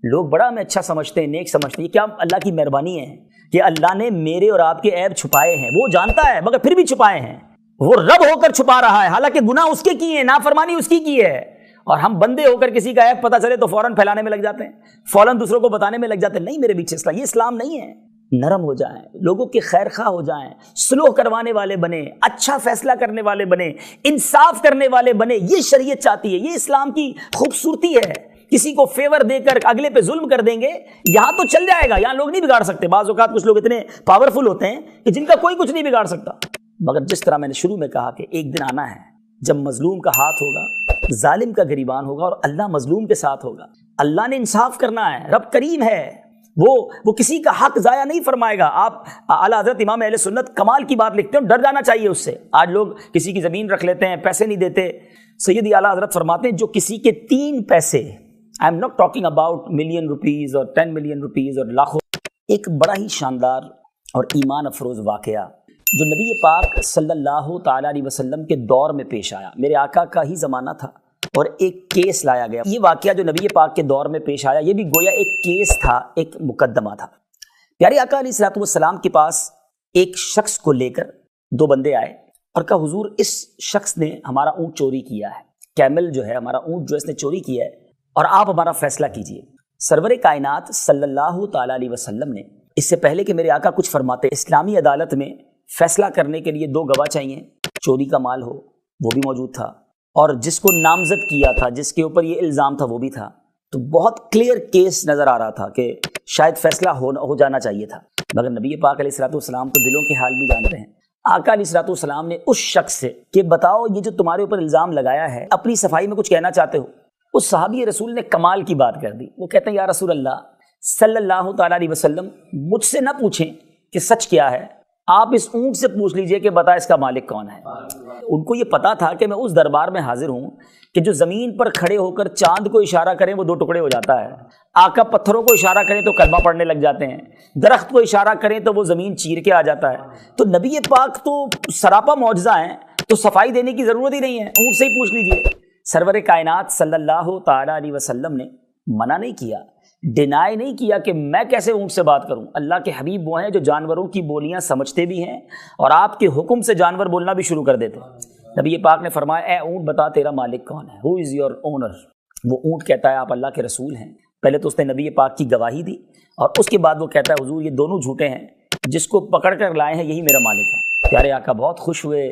لوگ بڑا ہمیں اچھا سمجھتے ہیں، نیک سمجھتے ہیں، یہ کیا اللہ کی مہربانی ہے کہ اللہ نے میرے اور آپ کے عیب چھپائے ہیں، وہ جانتا ہے مگر پھر بھی چھپائے ہیں، وہ رب ہو کر چھپا رہا ہے، حالانکہ گناہ اس کے کیے ہیں، نافرمانی اس کی ہے، اور ہم بندے ہو کر کسی کا عیب پتہ چلے تو فوراً پھیلانے میں لگ جاتے ہیں، فوراً دوسروں کو بتانے میں لگ جاتے ہیں۔ نہیں میرے بیچ اسلام، یہ اسلام نہیں ہے۔ نرم ہو جائیں، لوگوں کے خیر خواہ ہو جائیں، صلح کروانے والے بنیں، اچھا فیصلہ کرنے والے بنیں، انصاف کرنے والے بنیں، یہ شریعت چاہتی ہے، یہ اسلام کی خوبصورتی ہے۔ کسی کو فیور دے کر اگلے پہ ظلم کر دیں گے، یہاں تو چل جائے گا، یہاں لوگ نہیں بگاڑ سکتے۔ بعض اوقات کچھ لوگ اتنے پاورفل ہوتے ہیں کہ جن کا کوئی کچھ نہیں بگاڑ سکتا، مگر جس طرح میں نے شروع میں کہا کہ ایک دن آنا ہے جب مظلوم کا ہاتھ ہوگا، ظالم کا گریبان ہوگا، اور اللہ مظلوم کے ساتھ ہوگا۔ اللہ نے انصاف کرنا ہے، رب کریم ہے، وہ کسی کا حق ضائع نہیں فرمائے گا۔ آپ اعلیٰ حضرت امام اہل سنت کمال کی بات لکھتے ہیں، ڈر جانا چاہیے اس سے۔ آج لوگ کسی کی زمین رکھ لیتے ہیں، پیسے نہیں دیتے۔ سیدی اعلیٰ حضرت فرماتے ہیں جو کسی کے 3 پیسے، I am not talking about million rupees اور 10 ملین روپیز اور لاکھوں، ایک بڑا ہی شاندار اور ایمان افروز واقعہ جو نبی پاک صلی اللہ تعالیٰ علیہ وسلم کے دور میں پیش آیا، میرے آقا کا ہی زمانہ تھا، اور ایک کیس لایا گیا۔ یہ واقعہ جو نبی پاک کے دور میں پیش آیا، یہ بھی گویا ایک کیس تھا، ایک مقدمہ تھا۔ پیارے آقا علیہ الصلوۃ والسلام کے پاس ایک شخص کو لے کر 2 بندے آئے اور کہا حضور اس شخص نے ہمارا اونٹ چوری کیا ہے، کیمل جو ہے ہمارا اونٹ جو اس نے چوری کیا ہے، اور آپ ہمارا فیصلہ کیجئے۔ سرور کائنات صلی اللہ تعالیٰ علیہ وسلم نے اس سے پہلے کہ میرے آقا کچھ فرماتے، اسلامی عدالت میں فیصلہ کرنے کے لیے 2 گواہ چاہیے، چوری کا مال ہو وہ بھی موجود تھا، اور جس کو نامزد کیا تھا، جس کے اوپر یہ الزام تھا وہ بھی تھا۔ تو بہت کلیئر کیس نظر آ رہا تھا کہ شاید فیصلہ ہو جانا چاہیے تھا، مگر نبی پاک علیہ الصلوۃ والسلام تو دلوں کے حال بھی جانتے ہیں۔ آقا علیہ الصلوۃ والسلام نے اس شخص سے کہ بتاؤ یہ جو تمہارے اوپر الزام لگایا ہے اپنی صفائی میں کچھ کہنا چاہتے ہو؟ اس صحابی رسول نے کمال کی بات کر دی، وہ کہتے ہیں یا رسول اللہ صلی اللہ تعالیٰ علیہ وسلم، مجھ سے نہ پوچھیں کہ سچ کیا ہے، آپ اس اونٹ سے پوچھ لیجئے کہ بتا اس کا مالک کون ہے۔ ان کو یہ پتا تھا کہ میں اس دربار میں حاضر ہوں کہ جو زمین پر کھڑے ہو کر چاند کو اشارہ کریں وہ 2 ٹکڑے ہو جاتا ہے، آقا پتھروں کو اشارہ کریں تو کلمہ پڑھنے لگ جاتے ہیں، درخت کو اشارہ کریں تو وہ زمین چیر کے آ جاتا ہے۔ تو نبی پاک تو سراپا معجزہ ہیں، تو صفائی دینے کی ضرورت ہی نہیں ہے، اونٹ سے ہی پوچھ لیجئے۔ سرور کائنات صلی اللہ تعالیٰ علیہ وسلم نے منع نہیں کیا، ڈینائی نہیں کیا کہ میں کیسے اونٹ سے بات کروں۔ اللہ کے حبیب وہ ہیں جو جانوروں کی بولیاں سمجھتے بھی ہیں اور آپ کے حکم سے جانور بولنا بھی شروع کر دیتے ہیں۔ نبی پاک نے فرمایا اے اونٹ بتا تیرا مالک کون ہے، ہو از یور اونر۔ وہ اونٹ کہتا ہے آپ اللہ کے رسول ہیں۔ پہلے تو اس نے نبی پاک کی گواہی دی، اور اس کے بعد وہ کہتا ہے حضور یہ دونوں جھوٹے ہیں، جس کو پکڑ کر لائے ہیں یہی میرا مالک ہے۔ پیارے آقا بہت خوش ہوئے،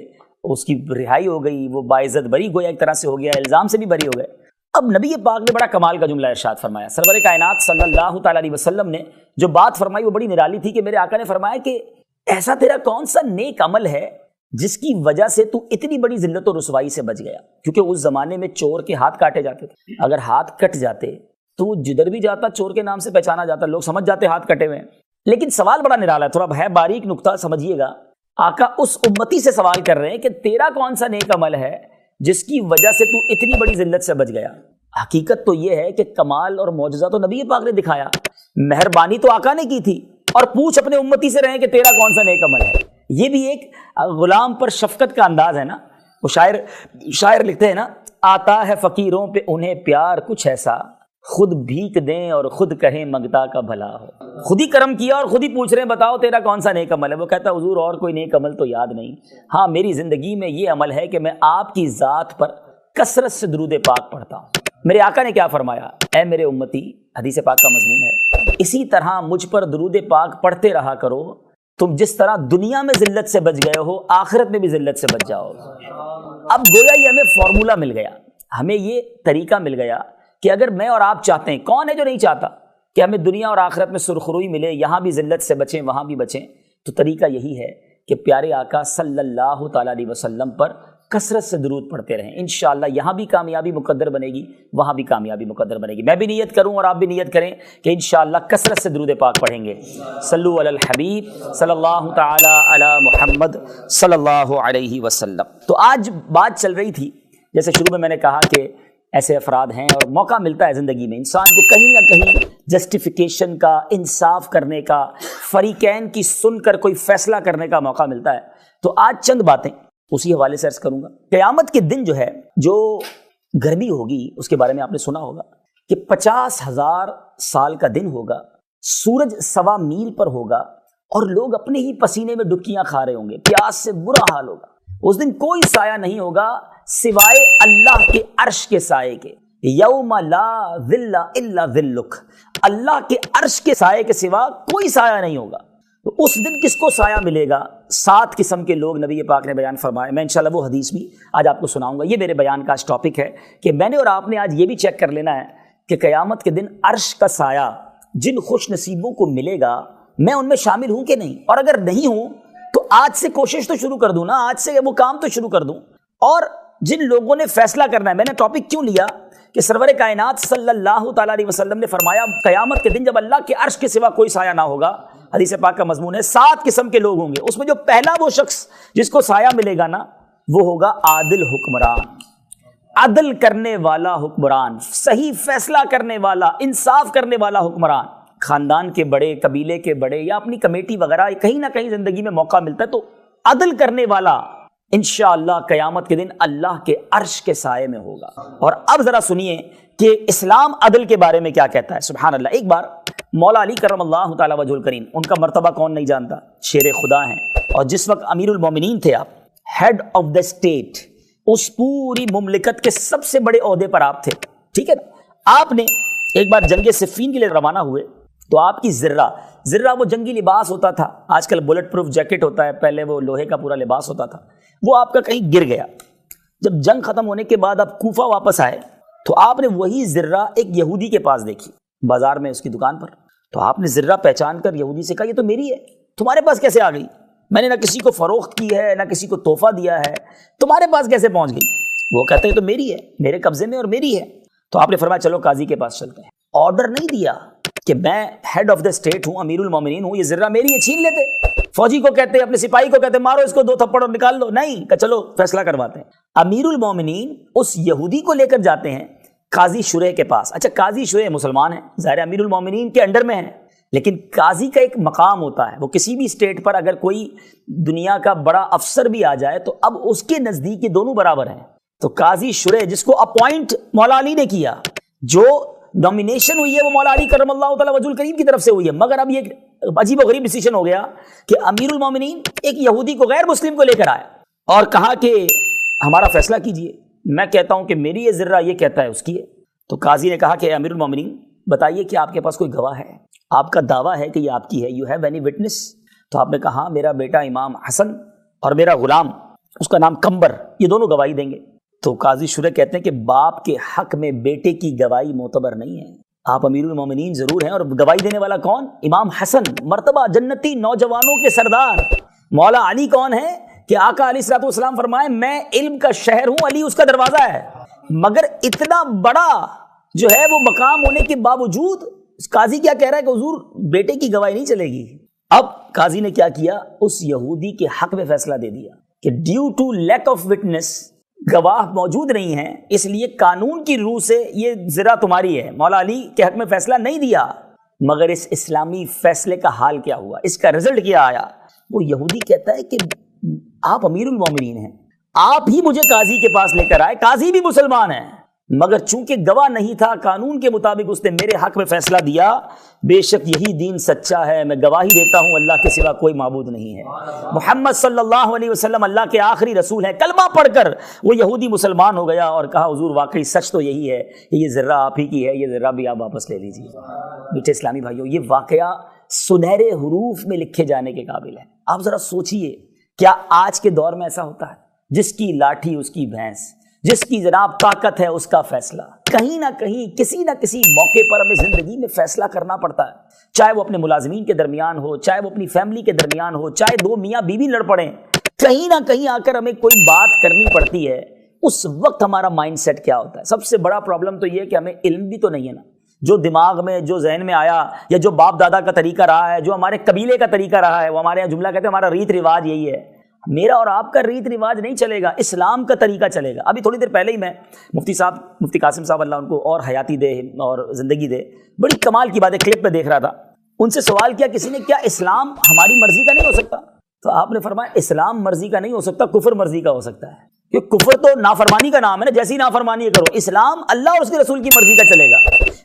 اس کی رہائی ہو گئی، وہ باعزت بری گویا ایک طرح سے ہو گیا، الزام سے بھی بری ہو گئے۔ اب نبی پاک نے بڑا کمال کا جملہ ارشاد فرمایا، سرور کائنات صلی اللہ تعالیٰ علیہ وسلم نے جو بات فرمائی وہ بڑی نرالی تھی کہ میرے آقا نے فرمایا کہ ایسا تیرا کون سا نیک عمل ہے جس کی وجہ سے تو اتنی بڑی ذلت و رسوائی سے بچ گیا، کیونکہ اس زمانے میں چور کے ہاتھ کاٹے جاتے تھے، اگر ہاتھ کٹ جاتے تو وہ جدھر بھی جاتا چور کے نام سے پہچانا جاتا، لوگ سمجھ جاتے ہاتھ کٹے ہوئے ہیں۔ لیکن سوال بڑا نرالا ہے، تھوڑا ہے باریک نقطہ سمجھیے گا۔ آقا اس امتی سے سوال کر رہے ہیں کہ تیرا کون سا نیک عمل ہے جس کی وجہ سے تو اتنی بڑی ذلت سے بچ گیا۔ حقیقت تو یہ ہے کہ کمال اور معجزہ تو نبی پاک نے دکھایا، مہربانی تو آقا نے کی تھی، اور پوچھ اپنے امتی سے رہے کہ تیرا کون سا نیک عمل ہے۔ یہ بھی ایک غلام پر شفقت کا انداز ہے نا۔ وہ شاعر لکھتے ہیں نا، آتا ہے فقیروں پہ انہیں پیار کچھ ایسا، خود بھیک دیں اور خود کہیں منگتا کا بھلا ہو۔ خود ہی کرم کیا اور خود ہی پوچھ رہے ہیں بتاؤ تیرا کون سا نیک عمل ہے۔ وہ کہتا ہے حضور اور کوئی نیک عمل تو یاد نہیں، ہاں میری زندگی میں یہ عمل ہے کہ میں آپ کی ذات پر کثرت سے درود پاک پڑھتا ہوں۔ میرے آقا نے کیا فرمایا، اے میرے امتی، حدیث پاک کا مضمون ہے، اسی طرح مجھ پر درود پاک پڑھتے رہا کرو، تم جس طرح دنیا میں ذلت سے بچ گئے ہو آخرت میں بھی ذلت سے بچ جاؤ۔ اب گویا یہ ہمیں فارمولہ مل گیا، ہمیں یہ طریقہ مل گیا کہ اگر میں اور آپ چاہتے ہیں، کون ہے جو نہیں چاہتا کہ ہمیں دنیا اور آخرت میں سرخروئی ملے، یہاں بھی ذلت سے بچیں وہاں بھی بچیں، تو طریقہ یہی ہے کہ پیارے آقا صلی اللہ تعالیٰ علیہ وسلم پر کثرت سے درود پڑھتے رہیں۔ انشاءاللہ یہاں بھی کامیابی مقدر بنے گی، وہاں بھی کامیابی مقدر بنے گی۔ میں بھی نیت کروں اور آپ بھی نیت کریں کہ انشاءاللہ کثرت سے درود پاک پڑھیں گے۔ صلو علی الحبیب صلی اللہ تعالی علی محمد صلی اللہ علیہ وسلم۔ تو آج بات چل رہی تھی، جیسے شروع میں نے کہا کہ ایسے افراد ہیں اور موقع ملتا ہے زندگی میں انسان کو کہیں نہ کہیں جسٹیفیکیشن کا، انصاف کرنے کا، فریقین کی سن کر کوئی فیصلہ کرنے کا موقع ملتا ہے۔ تو آج چند باتیں اسی حوالے سے عرض کروں گا۔ قیامت کے دن جو ہے، جو گرمی ہوگی اس کے بارے میں آپ نے سنا ہوگا کہ 50,000 سال کا دن ہوگا، سورج 1.25 میل پر ہوگا اور لوگ اپنے ہی پسینے میں ڈبکیاں کھا رہے ہوں گے، پیاس سے برا حال ہوگا۔ اس دن کوئی سایہ نہیں ہوگا سوائے اللہ کے عرش کے سائے کے، یوم لا ظل الا ظلک، اللہ کے عرش کے سائے کے سوا کوئی سایہ نہیں ہوگا۔ تو اس دن کس کو سایہ ملے گا؟ 7 قسم کے لوگ نبی پاک نے بیان فرمائے۔ میں انشاءاللہ وہ حدیث بھی آج آپ کو سناؤں گا۔ یہ میرے بیان کا آج ٹاپک ہے کہ میں نے اور آپ نے آج یہ بھی چیک کر لینا ہے کہ قیامت کے دن عرش کا سایہ جن خوش نصیبوں کو ملے گا میں ان میں شامل ہوں کہ نہیں، اور اگر نہیں ہوں تو آج سے کوشش تو شروع کر دوں نا، آج سے وہ کام تو شروع کر دوں۔ اور جن لوگوں نے فیصلہ کرنا ہے، میں نے ٹاپک کیوں لیا کہ سرور کائنات صلی اللہ تعالیٰ علیہ وسلم نے فرمایا قیامت کے دن جب اللہ کے عرش کے سوا کوئی سایہ نہ ہوگا، حدیث پاک کا مضمون ہے 7 قسم کے لوگ ہوں گے، اس میں جو پہلا وہ شخص جس کو سایہ ملے گا نا وہ ہوگا عادل حکمران، عدل کرنے والا حکمران، صحیح فیصلہ کرنے والا، انصاف کرنے والا حکمران۔ خاندان کے بڑے، قبیلے کے بڑے یا اپنی کمیٹی وغیرہ کہیں نہ کہیں زندگی میں موقع ملتا ہے تو عدل کرنے والا انشاءاللہ قیامت کے دن اللہ کے عرش کے سائے میں ہوگا۔ اور اب ذرا سنیے کہ اسلام عدل کے بارے میں کیا کہتا ہے۔ سبحان اللہ، ایک بار مولا علی کرم اللہ تعالیٰ وجہ الکریم، ان کا مرتبہ کون نہیں جانتا، شیر خدا ہیں، اور جس وقت امیر المومنین تھے آپ، ہیڈ آف دا اسٹیٹ، اس پوری مملکت کے سب سے بڑے عہدے پر آپ تھے، ٹھیک ہے نا۔ آپ نے ایک بار جنگ صفین کے لیے روانہ ہوئے تو آپ کی زرہ وہ جنگی لباس ہوتا تھا، آج کل بلٹ پروف جیکٹ ہوتا ہے، پہلے وہ لوہے کا پورا لباس ہوتا تھا، وہ آپ کا کہیں گر گیا۔ جب جنگ ختم ہونے کے بعد آپ کوفہ واپس آئے تو آپ نے وہی زرہ ایک یہودی کے پاس دیکھی بازار میں اس کی دکان پر، تو آپ نے زرہ پہچان کر یہودی سے کہا یہ تو میری ہے، تمہارے پاس کیسے آ گئی؟ میں نے نہ کسی کو فروخت کی ہے نہ کسی کو تحفہ دیا ہے، تمہارے پاس کیسے پہنچ گئی؟ وہ کہتے ہیں تو میری ہے، میرے قبضے میں اور میری ہے۔ تو آپ نے فرمایا چلو قاضی کے پاس چلتے ہیں۔ آرڈر نہیں دیا کہ میں ہیڈ آف دا اسٹیٹ ہوں، امیر المومنین ہوں، یہ زرہ میری ہے، چھین لیتے۔ فوجی کو کہتے، اپنے سپاہی کو کہتے مارو اس کو 2 تھپڑ اور نکال لو، نہیں کہ چلو فیصلہ کرواتے ہیں۔ امیر المومنین اس یہودی کو لے کر جاتے ہیں قاضی شریح کے پاس۔ اچھا، قاضی شریح مسلمان ہیں، ظاہر امیر المومنین کے انڈر میں ہیں، لیکن قاضی کا ایک مقام ہوتا ہے، وہ کسی بھی اسٹیٹ پر اگر کوئی دنیا کا بڑا افسر بھی آ جائے تو اب اس کے نزدیک یہ دونوں برابر ہیں۔ تو قاضی شریح جس کو اپوائنٹ مولا علی نے کیا، جو نومینیشن ہوئی ہے وہ مولا علی کرم اللہ تعالیٰ وجہ الکریم کی طرف سے ہوئی ہے، مگر اب یہ عجیب و غریب ڈیسیشن ہو گیا کہ امیر المومنین ایک یہودی کو، غیر مسلم کو لے کر آیا اور کہا کہ ہمارا فیصلہ کیجئے، میں کہتا ہوں کہ میری یہ ذرہ، یہ کہتا ہے اس کی ہے۔ تو قاضی نے کہا کہ امیر المومنین بتائیے کہ آپ کے پاس کوئی گواہ ہے، آپ کا دعویٰ ہے کہ یہ آپ کی ہے، یو ہیو اینی وٹنس؟ تو آپ نے کہا ہاں، میرا بیٹا امام حسن اور میرا غلام، اس کا نام کمبر، یہ دونوں گواہی دیں گے۔ تو قاضی شریح کہتے ہیں کہ باپ کے حق میں بیٹے کی گواہی معتبر نہیں ہے، آپ امیر المومنین ضرور ہیں، اور گواہی دینے والا کون؟ امام حسن، مرتبہ جنتی نوجوانوں کے سردار۔ مولا علی کون ہے کہ آقا علیہ الصلوۃ والسلام فرمائے میں علم کا شہر ہوں، علی اس کا دروازہ ہے، مگر اتنا بڑا جو ہے وہ مقام ہونے کے باوجود قاضی کیا کہہ رہا ہے کہ حضور بیٹے کی گواہی نہیں چلے گی۔ اب قاضی نے کیا کیا، اس یہودی کے حق میں فیصلہ دے دیا کہ due to lack of witness, گواہ موجود نہیں ہیں، اس لیے قانون کی روح سے یہ ذرہ تمہاری ہے۔ مولا علی کے حق میں فیصلہ نہیں دیا، مگر اس اسلامی فیصلے کا حال کیا ہوا، اس کا رزلٹ کیا آیا؟ وہ یہودی کہتا ہے کہ آپ امیر المومنین ہیں، آپ ہی مجھے قاضی کے پاس لے کر آئے، قاضی بھی مسلمان ہیں، مگر چونکہ گواہ نہیں تھا، قانون کے مطابق اس نے میرے حق میں فیصلہ دیا۔ بے شک یہی دین سچا ہے، میں گواہی دیتا ہوں اللہ کے سوا کوئی معبود نہیں ہے، محمد صلی اللہ علیہ وسلم اللہ کے آخری رسول ہیں۔ کلمہ پڑھ کر وہ یہودی مسلمان ہو گیا اور کہا حضور واقعی سچ تو یہی ہے کہ یہ ذرہ آپ ہی کی ہے، یہ ذرہ بھی آپ واپس لے لیجیے۔ میٹھے اسلامی بھائیوں، یہ واقعہ سنہرے حروف میں لکھے جانے کے قابل ہے۔ آپ ذرا سوچئے، کیا آج کے دور میں ایسا ہوتا ہے؟ جس کی لاٹھی اس کی بھینس، جس کی جناب طاقت ہے اس کا فیصلہ۔ کہیں نہ کہیں کسی نہ کسی موقع پر ہمیں زندگی میں فیصلہ کرنا پڑتا ہے، چاہے وہ اپنے ملازمین کے درمیان ہو، چاہے وہ اپنی فیملی کے درمیان ہو، چاہے 2 میاں بیوی لڑ پڑیں، کہیں نہ کہیں آ کر ہمیں کوئی بات کرنی پڑتی ہے۔ اس وقت ہمارا مائنڈ سیٹ کیا ہوتا ہے؟ سب سے بڑا پرابلم تو یہ ہے کہ ہمیں علم بھی تو نہیں ہے نا، جو دماغ میں، جو ذہن میں آیا، یا جو باپ دادا کا طریقہ رہا ہے، جو ہمارے قبیلے کا طریقہ رہا ہے، وہ ہمارے یہاں جملہ کہتے ہیں ہمارا ریت رواج یہی ہے۔ میرا اور آپ کا ریت رواج نہیں چلے گا، اسلام کا طریقہ چلے گا۔ ابھی تھوڑی دیر پہلے ہی میں مفتی قاسم صاحب اللہ ان کو اور حیاتی دے اور زندگی دے، بڑی کمال کی باتیں کلپ پہ دیکھ رہا تھا، ان سے سوال کیا کسی نے، کیا اسلام ہماری مرضی کا نہیں ہو سکتا؟ تو آپ نے فرمایا اسلام مرضی کا نہیں ہو سکتا، کفر مرضی کا ہو سکتا ہے۔ کہ کفر تو نافرمانی کا نام ہے نا، جیسی نافرمانی کرو. اسلام اللہ اور اس کے رسول کی مرضی کا چلے گا.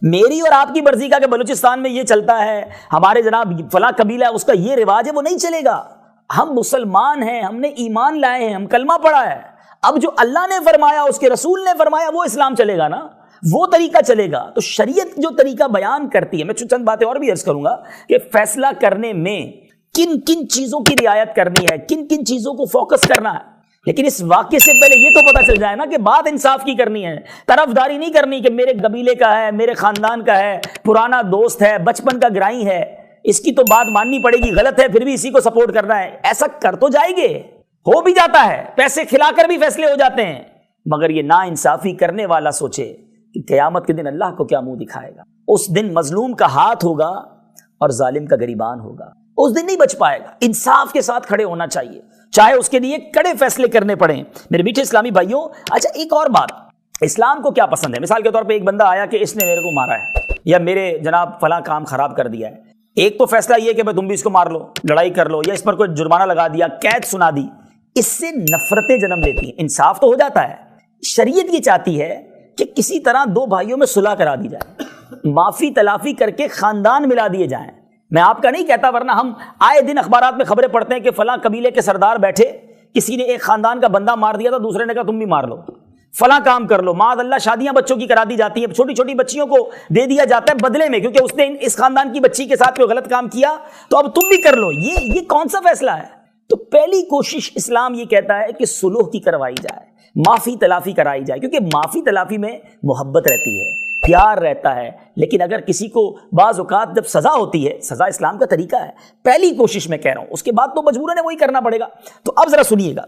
میری اور آپ کی مرضی کا کہ بلوچستان میں یہ چلتا ہے، ہمارے جناب فلاں قبیلہ اس کا یہ رواج ہے، وہ نہیں چلے گا. ہم مسلمان ہیں، ہم نے ایمان لائے ہیں، ہم کلمہ پڑھا ہے. اب جو اللہ نے فرمایا، اس کے رسول نے فرمایا، وہ اسلام چلے گا نا، وہ طریقہ چلے گا. تو شریعت جو طریقہ بیان کرتی ہے، میں چند باتیں اور بھی عرض کروں گا کہ فیصلہ کرنے میں کن کن چیزوں کی رعایت کرنی ہے، کن کن چیزوں کو فوکس کرنا ہے. لیکن اس واقعے سے پہلے یہ تو پتا چل جائے نا کہ بات انصاف کی کرنی ہے. طرفداری نہیں کرنی کہ میرے قبیلے کا ہے، میرے خاندان کا ہے، پرانا دوست ہے، بچپن کا گرائی ہے، اس کی تو بات ماننی پڑے گی، غلط ہے پھر بھی اسی کو سپورٹ کرنا ہے. ایسا کر تو جائیں گے، ہو بھی جاتا ہے، پیسے کھلا کر بھی فیصلے ہو جاتے ہیں. مگر یہ نا انصافی کرنے والا سوچے کہ قیامت کے دن اللہ کو کیا منہ دکھائے گا. اس دن مظلوم کا ہاتھ ہوگا اور ظالم کا گریبان ہوگا. اس دن نہیں بچ پائے گا. انصاف کے ساتھ کھڑے ہونا چاہیے، چاہے اس کے لیے کڑے فیصلے کرنے پڑیں. میرے میٹھے اسلامی بھائیوں، اچھا ایک اور بات، اسلام کو کیا پسند ہے؟ مثال کے طور پہ ایک بندہ آیا کہ اس نے میرے کو مارا ہے یا میرے جناب فلاں کام خراب کر دیا ہے. ایک تو فیصلہ یہ کہ تم بھی اس کو مار لو، لڑائی کر لو، یا اس پر کوئی جرمانہ لگا دیا، قید سنا دی. اس سے نفرتیں جنم لیتی ہیں. انصاف تو ہو جاتا ہے. شریعت یہ چاہتی ہے کہ کسی طرح دو بھائیوں میں صلح کرا دی جائے، معافی تلافی کر کے خاندان ملا دیے جائیں. میں آپ کا نہیں کہتا، ورنہ ہم آئے دن اخبارات میں خبریں پڑھتے ہیں کہ فلاں قبیلے کے سردار بیٹھے، کسی نے ایک خاندان کا بندہ مار دیا تھا، دوسرے نے کہا تم بھی مار لو، فلاں کام کر لو. معاذ اللہ شادیاں بچوں کی کرا دی جاتی ہیں، چھوٹی چھوٹی بچیوں کو دے دیا جاتا ہے بدلے میں، کیونکہ اس نے اس خاندان کی بچی کے ساتھ کوئی غلط کام کیا تو اب تم بھی کر لو. یہ کون سا فیصلہ ہے؟ تو پہلی کوشش اسلام یہ کہتا ہے کہ صلح کی کروائی جائے، معافی تلافی کرائی جائے، کیونکہ معافی تلافی میں محبت رہتی ہے، پیار رہتا ہے. لیکن اگر کسی کو بعض اوقات جب سزا ہوتی ہے، سزا اسلام کا طریقہ ہے، پہلی کوشش میں کہہ رہا ہوں، اس کے بعد تو مجبوراً وہی کرنا پڑے گا. تو اب ذرا سنیے گا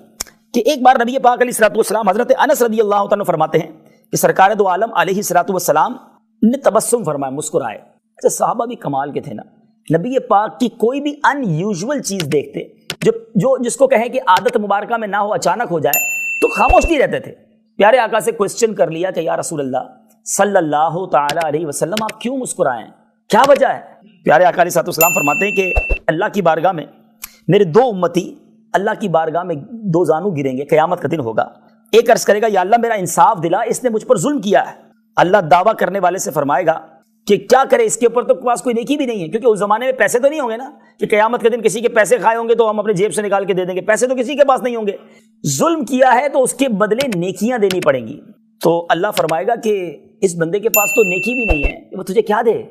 کہ ایک بار نبی پاک علیہ الصلوۃ والسلام حضرت انس رضی اللہ تعالیٰ فرماتے ہیں کہ سرکار دو عالم علیہ الصلوۃ والسلام نے تبسم فرمایا، مسکرائے. اچھا صحابہ بھی کمال کے تھے نا، نبی پاک کی کوئی بھی ان یوزول چیز دیکھتے جو جس کو کہیں کہ عادت مبارکہ میں نہ ہو، اچانک ہو جائے تو خاموش نہیں رہتے تھے. پیارے آقا سے کوسچن کر لیا کہ یا رسول اللہ صلی اللہ تعالی علیہ وسلم آپ کیوں مسکرائیں، کیا وجہ ہے؟ پیارے آقا علیہ السلام فرماتے ہیں کہ اللہ کی بارگاہ میں میرے دو امتی اللہ کی بارگاہ میں دو زانو گریں گے، قیامت کا دن ہوگا. ایک عرض کرے گا یا اللہ میرا انصاف دلا، اس نے مجھ پر ظلم کیا ہے. اللہ دعویٰ کرنے والے سے فرمائے گا کہ کیا کرے، اس کے اوپر تو پاس کوئی نیکی بھی نہیں ہے، کیونکہ اس زمانے میں پیسے تو نہیں ہوں گے نا کہ قیامت کے دن کسی کے پیسے کھائے ہوں گے تو ہم اپنے جیب سے نکال کے دے دیں گے، پیسے تو کسی کے پاس نہیں ہوں گے. ظلم کیا ہے تو اس کے بدلے نیکیاں دینی پڑیں گی. تو اللہ فرمائے گا کہ اس بندے کے پاس تو نیکی بھی نہیں ہے، وہ تجھے کیا دے؟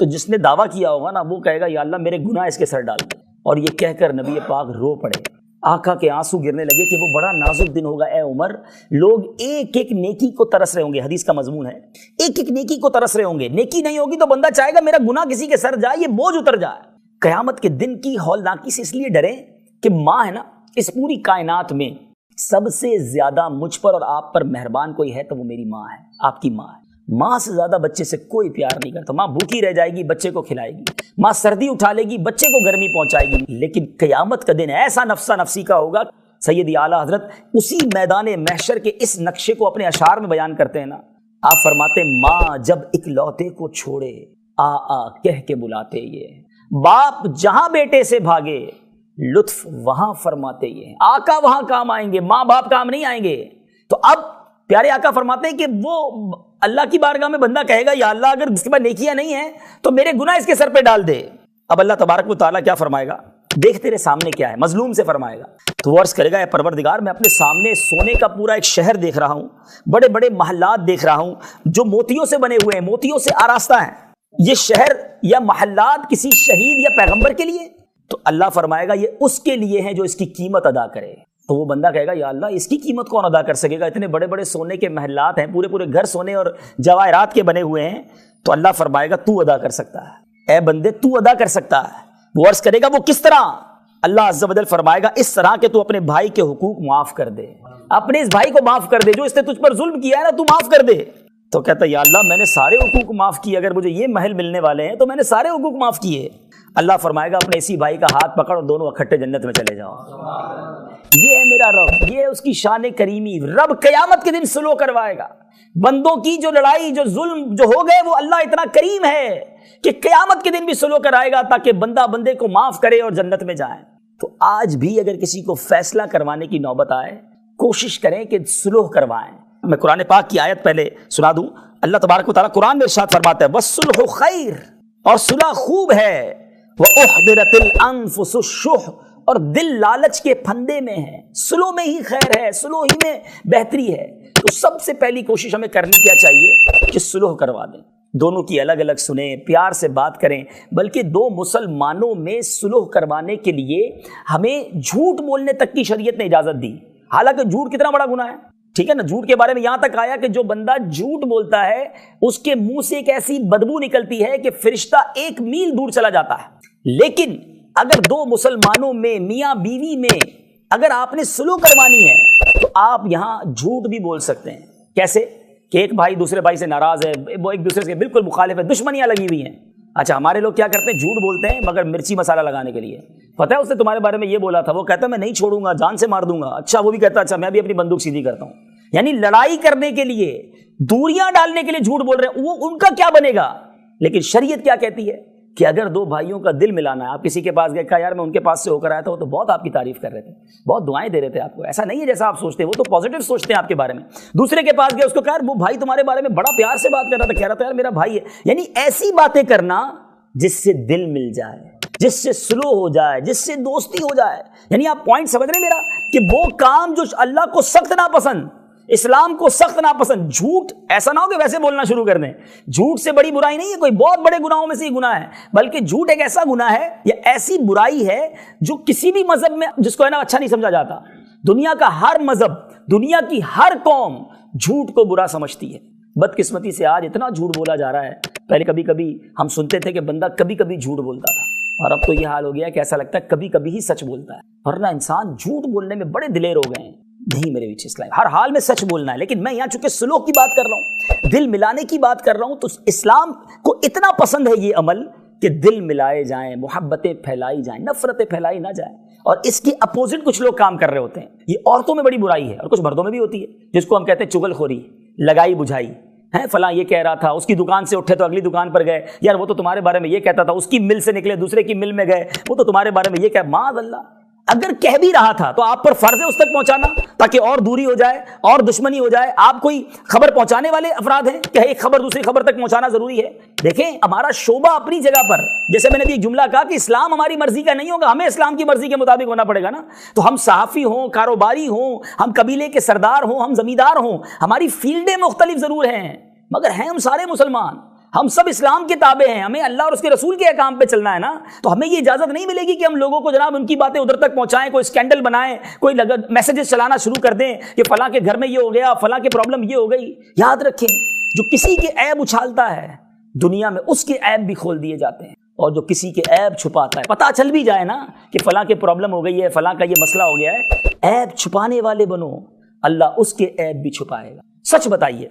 تو جس نے دعویٰ کیا ہوگا نا وہ کہے گا یا اللہ میرے گناہ اس کے سر ڈال دے. اور یہ کہہ کر نبی پاک رو پڑے، آنکھوں کے آنسو گرنے لگے کہ وہ بڑا نازک دن ہوگا. اے عمر، لوگ ایک ایک نیکی کو ترس رہے ہوں گے، حدیث کا مضمون ہے، ایک ایک نیکی کو ترس رہے ہوں گے. نیکی نہیں ہوگی تو بندہ چاہے گا میرا گناہ کسی کے سر جائے، یہ بوجھ اتر جائے. قیامت کے دن کی ہولناکی سے اس لیے ڈریں کہ ماں ہے نا، اس پوری کائنات میں سب سے زیادہ مجھ پر اور آپ پر مہربان کوئی ہے تو وہ میری ماں ہے، آپ کی ماں ہے. ماں سے زیادہ بچے سے کوئی پیار نہیں کرتا. ماں بھوکی رہ جائے گی، بچے کو کھلائے گی، ماں سردی اٹھا لے گی، بچے کو گرمی پہنچائے گی. لیکن قیامت کا دن ایسا نفسا نفسی کا ہوگا. سیدی اعلیٰ حضرت اسی میدان محشر کے اس نقشے کو اپنے اشعار میں بیان کرتے ہیں نا. آپ فرماتے ماں جب اکلوتے کو چھوڑے آ کہہ کے بلاتے یہ، باپ جہاں بیٹے سے بھاگے لطف وہاں فرماتے یہ. آقا وہاں کام آئیں گے، ماں باپ کام نہیں آئیں گے. تو اب پیارے آقا فرماتے ہیں کہ وہ اللہ کی بارگاہ میں بندہ کہے گا یا اللہ اگر اس کے پاس نیکیاں نہیں ہیں تو میرے گناہ اس کے سر پہ ڈال دے. اب اللہ تبارک و تعالیٰ کیا فرمائے گا؟ دیکھ تیرے سامنے کیا ہے، مظلوم سے فرمائے گا. تو وہ عرض کرے گا اے پروردگار میں اپنے سامنے سونے کا پورا ایک شہر دیکھ رہا ہوں، بڑے بڑے محلات دیکھ رہا ہوں جو موتیوں سے بنے ہوئے ہیں، موتیوں سے آراستہ ہیں. یہ شہر یا محلات کسی شہید یا پیغمبر کے لیے؟ تو اللہ فرمائے گا یہ اس کے لیے ہیں جو اس کی قیمت ادا کرے. تو وہ بندہ کہے گا یا اللہ اس کی قیمت کون ادا کر سکے گا؟ اتنے بڑے بڑے سونے کے محلات ہیں، پورے پورے گھر سونے اور جواہرات کے بنے ہوئے ہیں. تو اللہ فرمائے گا تو ادا کر سکتا ہے، اے بندے تو ادا کر سکتا ہے. وہ عرض کرے گا وہ کس طرح؟ اللہ عز و جل فرمائے گا اس طرح کہ تو اپنے بھائی کے حقوق معاف کر دے، اپنے اس بھائی کو معاف کر دے جو اس نے تجھ پر ظلم کیا ہے نا، تو معاف کر دے. تو کہتا ہے یا اللہ میں نے سارے حقوق معاف کیے، اگر مجھے یہ محل ملنے والے ہیں تو میں نے سارے حقوق معاف کیے. اللہ فرمائے گا اپنے اسی بھائی کا ہاتھ پکڑ اور دونوں اکٹھے جنت میں چلے جاؤ. یہ ہے میرا رب، یہ ہے اس کی شان کریمی. رب قیامت کے دن سلو کروائے گا. بندوں کی جو لڑائی جو ظلم جو ہو گئے وہ اللہ اتنا کریم ہے کہ قیامت کے دن بھی سلو کرائے گا تاکہ بندہ بندے کو معاف کرے اور جنت میں جائے. تو آج بھی اگر کسی کو فیصلہ کروانے کی نوبت آئے کوشش کریں کہ سلوح کروائیں. میں قرآن پاک کی آیت پہلے سنا دوں. اللہ تبارک و تعالیٰ قرآن میں ارشاد فرماتا ہے وَالصُّلْحُ خَيْرٌ، اور صلح خوب ہے. وَأُحْضِرَتِ الْأَنفُسُ الشُّحَّ، اور دل لالچ کے پھندے میں ہے. سلو میں ہی خیر ہے، سلو ہی میں بہتری ہے. تو سب سے پہلی کوشش ہمیں کرنی کیا چاہیے کہ سلوح کروا دیں. دونوں کی الگ الگ سنیں، پیار سے بات کریں. بلکہ دو مسلمانوں میں سلوح کروانے کے لیے ہمیں جھوٹ بولنے تک کی شریعت نے اجازت دی. حالانکہ جھوٹ کتنا بڑا گناہ ہے، ٹھیک ہے نا. جھوٹ کے بارے میں یہاں تک آیا کہ جو بندہ جھوٹ بولتا ہے اس کے منہ سے ایک ایسی بدبو نکلتی ہے کہ فرشتہ 1 میل دور چلا جاتا ہے. لیکن اگر دو مسلمانوں میں، میاں بیوی میں اگر آپ نے سلوح کروانی ہے تو آپ یہاں جھوٹ بھی بول سکتے ہیں. کیسے کہ ایک بھائی دوسرے بھائی سے ناراض ہے، وہ ایک دوسرے سے بالکل مخالف ہے، دشمنیاں لگی ہوئی ہیں. اچھا، ہمارے لوگ کیا کرتے ہیں، جھوٹ بولتے ہیں مگر مرچی مسالہ لگانے کے لیے. پتہ ہے اس نے تمہارے بارے میں یہ بولا تھا، وہ کہتا ہے میں نہیں چھوڑوں گا، جان سے مار دوں گا. اچھا، وہ بھی کہتا ہے اچھا میں بھی اپنی بندوق سیدھی کرتا ہوں. یعنی لڑائی کرنے کے لیے، دوریاں ڈالنے کے لیے جھوٹ بول رہے ہیں. وہ ان کا کیا بنے گا. لیکن شریعت کیا کہتی ہے کہ اگر دو بھائیوں کا دل ملانا ہے، آپ کسی کے پاس گئے، کہا یار میں ان کے پاس سے ہو کر آیا تھا، وہ تو بہت آپ کی تعریف کر رہے تھے، بہت دعائیں دے رہے تھے آپ کو، ایسا نہیں ہے جیسا آپ سوچتے ہیں، وہ تو پازیٹیو سوچتے ہیں آپ کے بارے میں. دوسرے کے پاس گئے، اس کو کہا وہ بھائی تمہارے بارے میں بڑا پیار سے بات کر رہا تھا، کہہ رہا تھا یار میرا بھائی ہے. یعنی ایسی باتیں کرنا جس سے دل مل جائے، جس سے سلو ہو جائے، جس سے دوستی ہو جائے. یعنی آپ پوائنٹ سمجھ رہے ہیں میرا کہ وہ کام جو اللہ کو سخت ناپسند، اسلام کو سخت ناپسند. جھوٹ ایسا نہ ہو کہ ویسے بولنا شروع کر دیں. جھوٹ سے بڑی برائی نہیں ہے، کوئی بہت بڑے گناہوں میں سے ہی گناہ ہے. بلکہ جھوٹ ایک ایسا گناہ ہے یا ایسی برائی ہے جو کسی بھی مذہب میں جس کو ہے نا اچھا نہیں سمجھا جاتا. دنیا کا ہر مذہب، دنیا کی ہر قوم جھوٹ کو برا سمجھتی ہے. بدقسمتی سے آج اتنا جھوٹ بولا جا رہا ہے. پہلے کبھی کبھی ہم سنتے تھے کہ بندہ کبھی کبھی جھوٹ بولتا تھا، اور اب تو یہ حال ہو گیا کہ ایسا لگتا ہے کبھی کبھی ہی سچ بولتا ہے. ورنہ انسان جھوٹ بولنے میں بڑے دلیر ہو گئے ہیں. نہیں میرے پیچھے اسلام ہر حال میں سچ بولنا ہے. لیکن میں یہاں چونکہ سلوک کی بات کر رہا ہوں، دل ملانے کی بات کر رہا ہوں، تو اسلام کو اتنا پسند ہے یہ عمل کہ دل ملائے جائیں، محبتیں پھیلائی جائیں، نفرتیں پھیلائی نہ جائیں. اور اس کے اپوزٹ کچھ لوگ کام کر رہے ہوتے ہیں. یہ عورتوں میں بڑی برائی ہے اور کچھ مردوں میں بھی ہوتی ہے، جس کو ہم کہتے ہیں چغل خوری، لگائی بجھائی. فلاں یہ کہہ رہا تھا، اس کی دکان سے اٹھے تو اگلی دکان پر گئے، یار وہ تو تمہارے بارے میں یہ کہتا تھا. اس کی مل سے نکلے دوسرے کی مل میں گئے، وہ تو تمہارے بارے میں یہ کہہ. معاذ اللہ، اگر کہہ بھی رہا تھا تو آپ پر فرض ہے اس تک پہنچانا تاکہ اور دوری ہو جائے اور دشمنی ہو جائے. آپ کوئی خبر پہنچانے والے افراد ہیں کہ ایک خبر دوسری خبر تک پہنچانا ضروری ہے. دیکھیں ہمارا شعبہ اپنی جگہ پر، جیسے میں نے بھی ایک جملہ کہا کہ اسلام ہماری مرضی کا نہیں ہوگا، ہمیں اسلام کی مرضی کے مطابق ہونا پڑے گا نا. تو ہم صحافی ہوں، کاروباری ہوں، ہم قبیلے کے سردار ہوں، ہم زمیندار ہوں، ہماری فیلڈیں مختلف ضرور ہیں مگر ہیں ہم سارے مسلمان. ہم سب اسلام کے تابع ہیں، ہمیں اللہ اور اس کے رسول کے احکام پہ چلنا ہے نا. تو ہمیں یہ اجازت نہیں ملے گی کہ ہم لوگوں کو جناب ان کی باتیں ادھر تک پہنچائیں، کوئی اسکینڈل بنائیں، کوئی میسیجز چلانا شروع کر دیں کہ فلاں کے گھر میں یہ ہو گیا، فلاں کے پرابلم یہ ہو گئی. یاد رکھیں، جو کسی کے عیب اچھالتا ہے دنیا میں اس کے عیب بھی کھول دیے جاتے ہیں، اور جو کسی کے عیب چھپاتا ہے، پتہ چل بھی جائے نا کہ فلاں کے پرابلم ہو گئی ہے، فلاں کا یہ مسئلہ ہو گیا ہے، عیب چھپانے والے بنو، اللہ اس کے عیب بھی چھپائے گا. سچ بتائیے،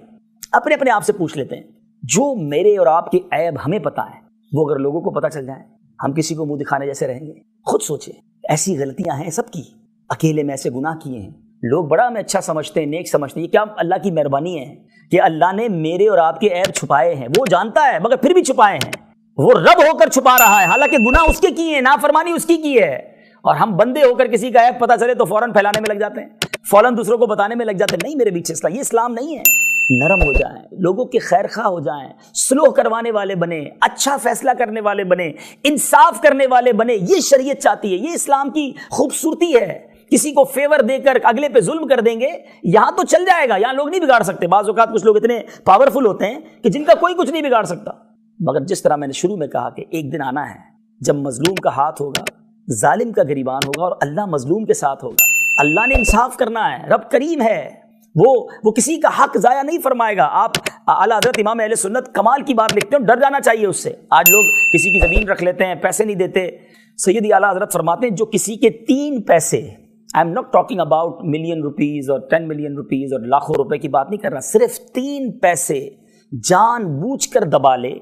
اپنے آپ سے پوچھ لیتے ہیں، جو میرے اور آپ کے عیب ہمیں پتہ ہے وہ اگر لوگوں کو پتہ چل جائیں، ہم کسی کو منہ دکھانے جیسے رہیں گے؟ خود سوچیں. ایسی غلطیاں ہیں سب کی، اکیلے میں ایسے گناہ کیے ہیں. لوگ بڑا ہمیں اچھا سمجھتے ہیں، نیک سمجھتے ہیں. یہ کیا اللہ کی مہربانی ہے کہ اللہ نے میرے اور آپ کے عیب چھپائے ہیں. وہ جانتا ہے مگر پھر بھی چھپائے ہیں. وہ رب ہو کر چھپا رہا ہے، حالانکہ گناہ اس کے کیے ہیں، نافرمانی اس کی ہے. اور ہم بندے ہو کر کسی کا عیب پتہ چلے تو فوراً پھیلانے میں لگ جاتے ہیں، فوراً دوسروں کو بتانے میں لگ جاتے ہیں. نہیں میرے پیچھے اسلام، یہ اسلام نہیں ہے. نرم ہو جائیں، لوگوں کے خیر خواہ ہو جائیں، سلوح کروانے والے بنے، اچھا فیصلہ کرنے والے بنے، انصاف کرنے والے بنے. یہ شریعت چاہتی ہے، یہ اسلام کی خوبصورتی ہے. کسی کو فیور دے کر اگلے پہ ظلم کر دیں گے، یہاں تو چل جائے گا، یہاں لوگ نہیں بگاڑ سکتے. بعض اوقات کچھ لوگ اتنے پاورفل ہوتے ہیں کہ جن کا کوئی کچھ نہیں بگاڑ سکتا. مگر جس طرح میں نے شروع میں کہا کہ ایک دن آنا ہے جب مظلوم کا ہاتھ ہوگا، ظالم کا گریبان ہوگا، اور اللہ مظلوم کے ساتھ ہوگا. اللہ نے انصاف کرنا ہے، رب کریم ہے، وہ کسی کا حق ضائع نہیں فرمائے گا. آپ اعلیٰ حضرت امام اہل سنت کمال کی بات لکھتے ہیں، ڈر جانا چاہیے اس سے. آج لوگ کسی کی زمین رکھ لیتے ہیں، پیسے نہیں دیتے. سیدی اعلیٰ حضرت فرماتے ہیں جو کسی کے 3 پیسے، I am not talking about million rupees اور 10 ملین روپیز اور لاکھوں روپے کی بات نہیں کر رہا، صرف 3 پیسے جان بوجھ کر دبا لے،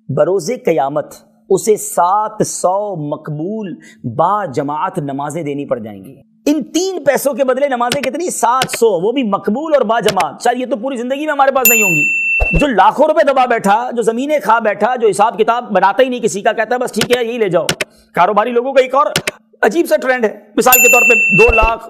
بروز قیامت اسے 700 مقبول با جماعت نمازیں دینی پڑ جائیں گی. ان 3 پیسوں کے بدلے نمازیں کتنی؟ 700، وہ بھی مقبول اور با جماعت. شاید یہ تو پوری زندگی میں ہمارے پاس نہیں ہوں گی. جو لاکھوں روپے دبا بیٹھا، جو زمینیں کھا بیٹھا، جو حساب کتاب بناتا ہی نہیں کسی کا، کہتا ہے بس ٹھیک ہے یہی لے جاؤ. کاروباری لوگوں کا ایک اور عجیب سا ٹرینڈ ہے، مثال کے طور پہ 2 لاکھ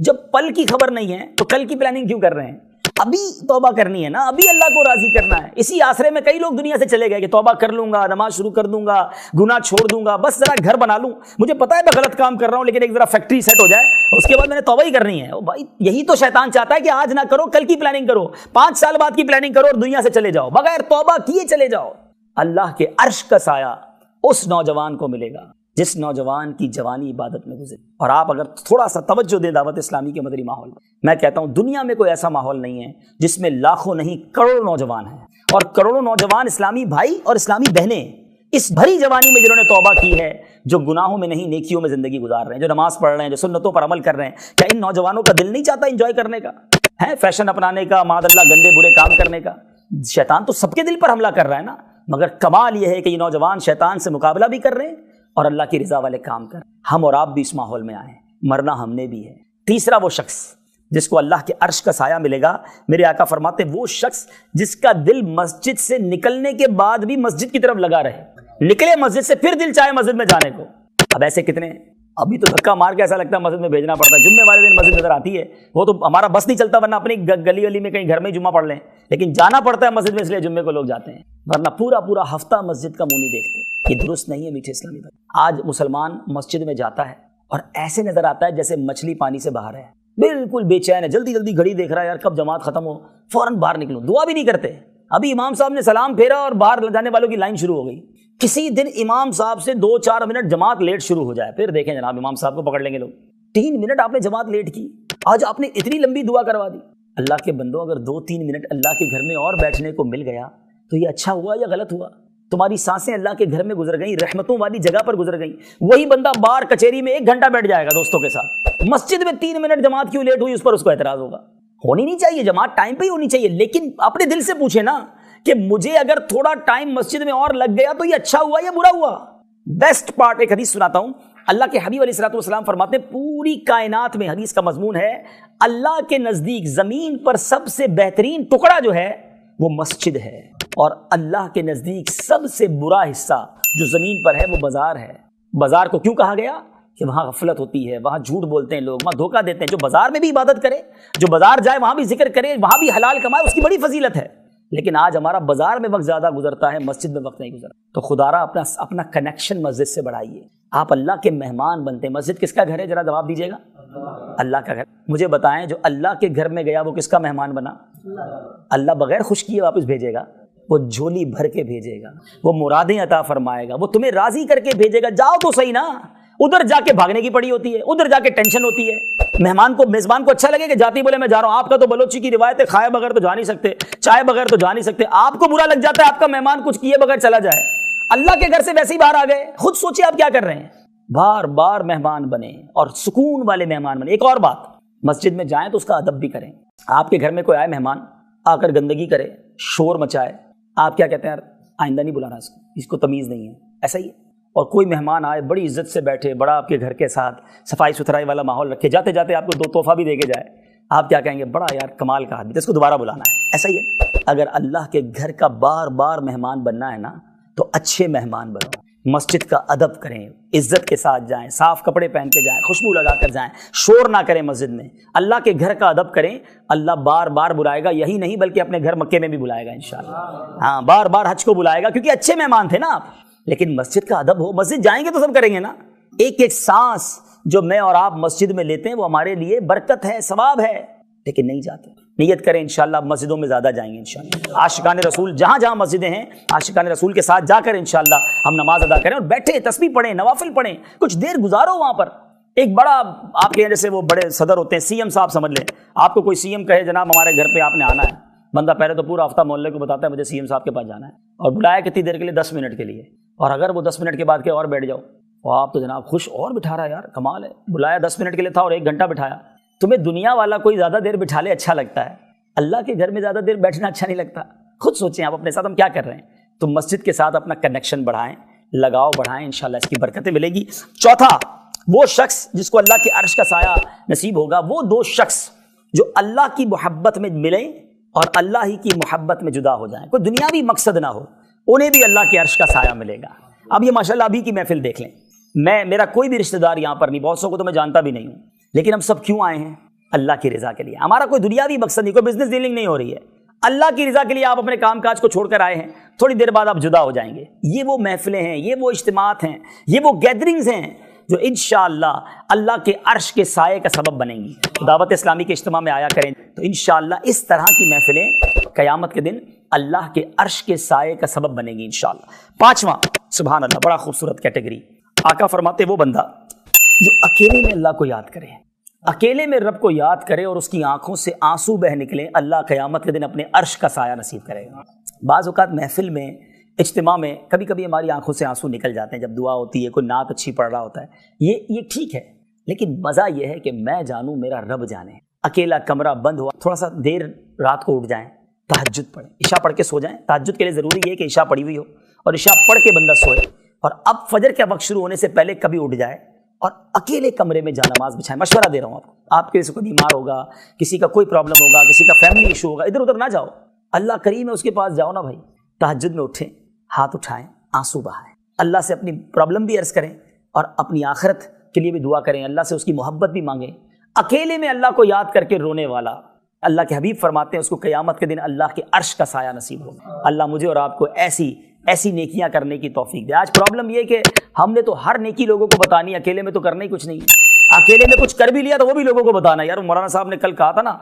جب پل کی خبر نہیں ہے تو کل کی پلاننگ کیوں کر رہے ہیں؟ ابھی توبہ کرنی ہے نا، ابھی اللہ کو راضی کرنا ہے. اسی آسرے میں کئی لوگ دنیا سے چلے گئے کہ توبہ کر لوں گا، نماز شروع کر دوں گا، گناہ چھوڑ دوں گا، بس ذرا گھر بنا لوں، مجھے پتا ہے میں غلط کام کر رہا ہوں لیکن ایک ذرا فیکٹری سیٹ ہو جائے اس کے بعد میں نے توبہ ہی کرنی ہے. بھائی یہی تو شیطان چاہتا ہے کہ آج نہ کرو، کل کی پلاننگ کرو، 5 سال بعد کی پلاننگ کرو اور دنیا سے چلے جاؤ، بغیر توبہ کیے چلے جاؤ. اللہ کے عرش کا سایہ اس نوجوان کو ملے گا جس نوجوان کی جوانی عبادت میں گزرے. اور آپ اگر تھوڑا سا توجہ دیں دعوت اسلامی کے مدنی ماحول میں کہتا ہوں دنیا میں کوئی ایسا ماحول نہیں ہے جس میں لاکھوں نہیں کروڑوں نوجوان ہیں، اور کروڑوں نوجوان اسلامی بھائی اور اسلامی بہنیں اس بھری جوانی میں جنہوں نے توبہ کی ہے، جو گناہوں میں نہیں نیکیوں میں زندگی گزار رہے ہیں، جو نماز پڑھ رہے ہیں، جو سنتوں پر عمل کر رہے ہیں. کیا ان نوجوانوں کا دل نہیں چاہتا انجوائے کرنے کا، ہے فیشن اپنانے کا، معاذ اللہ گندے برے کام کرنے کا؟ شیطان تو سب کے دل پر حملہ کر رہا ہے نا، مگر کمال یہ ہے کہ یہ نوجوان شیطان سے مقابلہ بھی کر رہے ہیں اور اللہ کی رضا والے کام کر. ہم اور آپ بھی اس ماحول میں آئے، مرنا ہم نے بھی ہے. تیسرا وہ شخص جس کو اللہ کے عرش کا سایہ ملے گا، میرے آقا فرماتے وہ شخص جس کا دل مسجد سے نکلنے کے بعد بھی مسجد کی طرف لگا رہے، نکلے مسجد سے پھر دل چاہے مسجد میں جانے کو. اب ایسے کتنے ہیں؟ ابھی تو دھکا مار کے ایسا لگتا ہے مسجد میں بھیجنا پڑتا ہے. جمعے والے دن مسجد نظر آتی ہے، وہ تو ہمارا بس نہیں چلتا ورنہ اپنی گلی گلی میں کہیں گھر میں جمعہ پڑھ لیں، لیکن جانا پڑتا ہے مسجد میں اس لیے جمعے کو لوگ جاتے ہیں، ورنہ پورا ہفتہ مسجد کا منہ نہیں دیکھتے. یہ درست نہیں ہے میٹھے اسلامی بھائی. آج مسلمان مسجد میں جاتا ہے اور ایسے نظر آتا ہے جیسے مچھلی پانی سے باہر ہے، بالکل بے چین ہے، جلدی جلدی گھڑی دیکھ رہا ہے، یار کب جماعت ختم ہو، فوراً باہر نکلوں. دعا بھی نہیں کرتے، ابھی امام صاحب نے سلام پھیرا اور باہر جانے والوں کی لائن شروع ہو گئی. کسی دن امام صاحب سے 2-4 منٹ جماعت لیٹ شروع ہو جائے، پھر دیکھیں جناب امام صاحب کو پکڑ لیں گے لوگ. 3 منٹ آپ نے جماعت لیٹ کی، آج آپ نے اتنی لمبی دعا کروا دی. اللہ کے بندوں اگر 2-3 منٹ اللہ کے گھر میں اور بیٹھنے کو مل گیا تو یہ اچھا ہوا یا غلط ہوا؟ تمہاری سانسیں اللہ کے گھر میں گزر گئیں، رحمتوں والی جگہ پر گزر گئیں. وہی بندہ بار کچہری میں 1 گھنٹہ بیٹھ جائے گا دوستوں کے ساتھ، مسجد میں 3 منٹ جماعت کیوں لیٹ ہوئی اس پر اس کو اعتراض ہوگا. ہونی نہیں چاہیے جماعت، ٹائم پہ ہی ہونی چاہیے، لیکن اپنے دل سے پوچھے نا کہ مجھے اگر تھوڑا ٹائم مسجد میں اور لگ گیا تو یہ اچھا ہوا یا برا ہوا؟ بیسٹ پارٹ ایک حدیث سناتا ہوں. اللہ کے حبیب علیہ الصلوۃ والسلام فرماتے ہیں پوری کائنات میں، حدیث کا مضمون ہے، اللہ کے نزدیک زمین پر سب سے بہترین ٹکڑا جو ہے وہ مسجد ہے، اور اللہ کے نزدیک سب سے برا حصہ جو زمین پر ہے وہ بازار ہے. بازار کو کیوں کہا گیا؟ کہ وہاں غفلت ہوتی ہے، وہاں جھوٹ بولتے ہیں لوگ، وہاں دھوکہ دیتے ہیں. جو بازار میں بھی عبادت کرے، جو بازار جائے وہاں بھی ذکر کرے، وہاں بھی حلال کمائے، اس کی بڑی فضیلت ہے. لیکن آج ہمارا بازار میں وقت زیادہ گزرتا ہے، مسجد میں وقت نہیں گزرتا. تو خدارا اپنا کنیکشن مسجد سے بڑھائیے. آپ اللہ کے مہمان بنتے ہیں. مسجد کس کا گھر ہے؟ ذرا جواب دیجیے گا. اللہ کا گھر. مجھے بتائیں جو اللہ کے گھر میں گیا وہ کس کا مہمان بنا؟ اللہ بغیر خوش کیے واپس بھیجے گا، وہ جھولی بھر کے بھیجے گا، وہ مرادیں عطا فرمائے گا، وہ تمہیں راضی کر کے بھیجے گا. جاؤ تو صحیح نا. ادھر جا کے بھاگنے کی پڑی ہوتی ہے، ادھر جا کے ٹینشن ہوتی ہے. مہمان کو، میزبان کو اچھا لگے کہ جاتی بولے میں جا رہا ہوں. آپ کا تو بلوچی کی روایت ہے کھائے بغیر تو جا نہیں سکتے، چائے بغیر تو جا نہیں سکتے. آپ کو برا لگ جاتا ہے آپ کا مہمان کچھ کیے بغیر چلا جائے. اللہ کے گھر سے ویسے ہی باہر آ گئے، خود سوچیں آپ کیا کر رہے ہیں. بار بار مہمان بنے اور سکون والے مہمان بنے. ایک اور بات، مسجد میں جائیں تو اس کا ادب بھی کریں. آپ کے گھر میں کوئی آئے مہمان، آ کر گندگی کرے، شور مچائے، آپ کیا کہتے ہیں؟ یار آئندہ نہیں بلانا اس کو تمیز نہیں ہے. ایسا ہی ہے. اور کوئی مہمان آئے بڑی عزت سے بیٹھے، بڑا آپ کے گھر کے ساتھ صفائی ستھرائی والا ماحول رکھے، جاتے جاتے آپ کو 2 تحفہ بھی دے کے جائے، آپ کیا کہیں گے؟ بڑا یار کمال کا آدمی، اس کو دوبارہ بلانا ہے. ایسا ہی ہے. اگر اللہ کے گھر کا بار بار مہمان بننا ہے نا تو اچھے مہمان بنو. مسجد کا ادب کریں، عزت کے ساتھ جائیں، صاف کپڑے پہن کے جائیں، خوشبو لگا کر جائیں، شور نہ کریں مسجد میں. اللہ کے گھر کا ادب کریں، اللہ بار بار بلائے گا. یہی نہیں بلکہ اپنے گھر مکے میں بھی بلائے گا انشاءاللہ. ہاں بار بار حج کو بلائے گا کیونکہ اچھے مہمان تھے نا آپ. لیکن مسجد کا ادب ہو. مسجد جائیں گے تو سب کریں گے نا. ایک ایک سانس جو میں اور آپ مسجد میں لیتے ہیں وہ ہمارے لیے برکت ہے، ثواب ہے. لیکن نہیں جاتے. نیت کریں انشاءاللہ مسجدوں میں زیادہ جائیں گے انشاءاللہ. عاشقان رسول جہاں جہاں مسجدیں ہیں، عاشقان رسول کے ساتھ جا کر انشاءاللہ ہم نماز ادا کریں اور بیٹھے تسبیح پڑھیں، نوافل پڑھیں، کچھ دیر گزارو وہاں پر. ایک بڑا آپ کے جیسے وہ بڑے صدر ہوتے ہیں، سی ایم صاحب سمجھ لیں، آپ کو کوئی سی ایم کہے جناب ہمارے گھر پہ آپ نے آنا ہے، بندہ پہلے تو پورا ہفتہ محلے کو بتاتا ہے مجھے سی ایم صاحب کے پاس جانا ہے، اور بلایا کتنی دیر کے لیے؟ 10 منٹ کے لیے. اور اگر وہ 10 منٹ کے بعد کہ اور بیٹھ جاؤ، اور آپ تو جناب خوش اور بٹھا رہا ہے، یار کمال ہے، بلایا 10 منٹ کے لیے تھا اور 1 گھنٹہ بٹھایا. تمہیں دنیا والا کوئی زیادہ دیر بٹھا لے اچھا لگتا ہے، اللہ کے گھر میں زیادہ دیر بیٹھنا اچھا نہیں لگتا. خود سوچیں آپ اپنے ساتھ ہم کیا کر رہے ہیں. تو مسجد کے ساتھ اپنا کنیکشن بڑھائیں، لگاؤ بڑھائیں، انشاءاللہ اس کی برکتیں ملے گی. چوتھا وہ شخص جس کو اللہ کے عرش کا سایہ نصیب ہوگا، وہ 2 شخص جو اللہ کی محبت میں ملیں اور اللہ ہی کی محبت میں جدا ہو جائیں. کوئی دنیاوی مقصد نہ ہو، انہیں بھی اللہ کے عرش کا سایہ ملے گا. اب یہ ماشاءاللہ ابھی کی محفل دیکھ لیں، میرا کوئی بھی رشتہ دار یہاں پر نہیں، بہت سو کو تو میں جانتا بھی نہیں ہوں، لیکن ہم سب کیوں آئے ہیں؟ اللہ کی رضا کے لیے. ہمارا کوئی دنیاوی مقصد نہیں, کوئی بزنس ڈیلنگ نہیں ہو رہی ہے. اللہ کی رضا کے لیے آپ اپنے کام کاج کو چھوڑ کر آئے ہیں, تھوڑی دیر بعد آپ جدا ہو جائیں گے. یہ وہ محفلیں ہیں, یہ وہ اجتماعات ہیں, یہ وہ گیدرنگز ہیں جو انشاءاللہ اللہ کے عرش کے سائے کا سبب بنیں گی. دعوت اسلامی کے اجتماع میں آیا کریں تو انشاءاللہ اس طرح کی محفلیں قیامت کے دن اللہ کے عرش کے سائے کا سبب بنیں گی انشاءاللہ. پانچواں, سبحان اللہ, بڑا خوبصورت کیٹیگری. آقا فرماتے وہ بندہ جو اکیلے میں اللہ کو یاد کرے, اکیلے میں رب کو یاد کرے اور اس کی آنکھوں سے آنسو بہ نکلے, اللہ قیامت کے دن اپنے عرش کا سایہ نصیب کرے گا. بعض اوقات محفل میں, اجتماع میں کبھی کبھی ہماری آنکھوں سے آنسو نکل جاتے ہیں جب دعا ہوتی ہے, کوئی نعت اچھی پڑھ رہا ہوتا ہے, یہ ٹھیک ہے, لیکن مزہ یہ ہے کہ میں جانوں میرا رب جانے. اکیلا کمرہ بند ہوا, تھوڑا سا دیر رات کو اٹھ جائیں, تہجد پڑھیں, عشاء پڑھ کے سو جائیں. تہجد کے لیے ضروری ہے کہ عشاء پڑھی ہوئی ہو, اور عشاء پڑھ کے بندہ سوئے, اور اب فجر کا وقت شروع ہونے سے پہلے کبھی اٹھ جائے اور اکیلے کمرے میں جانماز بچھائیں. مشورہ دے رہا ہوں آپ کے سے کوئی بیمار ہوگا, کسی کا کوئی پرابلم ہوگا, کسی کا فیملی ایشو ہوگا, ادھر ادھر نہ جاؤ, اللہ کریم ہے اس کے پاس جاؤ نا بھائی. تہجد میں اٹھیں, ہاتھ اٹھائیں, آنسو بہائیں, اللہ سے اپنی پرابلم بھی عرض کریں اور اپنی آخرت کے لیے بھی دعا کریں, اللہ سے اس کی محبت بھی مانگیں. اکیلے میں اللہ کو یاد کر کے رونے والا, اللہ کے حبیب فرماتے ہیں اس کو قیامت کے دن اللہ کے عرش کا سایہ نصیب ہوگا. اللہ مجھے اور آپ کو ایسی نیکیاں کرنے کی توفیق دے. آج پرابلم یہ کہ ہم نے تو ہر نیکی لوگوں کو بتانی, اکیلے میں تو کرنا ہی کچھ نہیں. اکیلے میں کچھ کر بھی لیا تو وہ بھی لوگوں کو بتانا. یار مولانا صاحب نے کل کہا تھا نا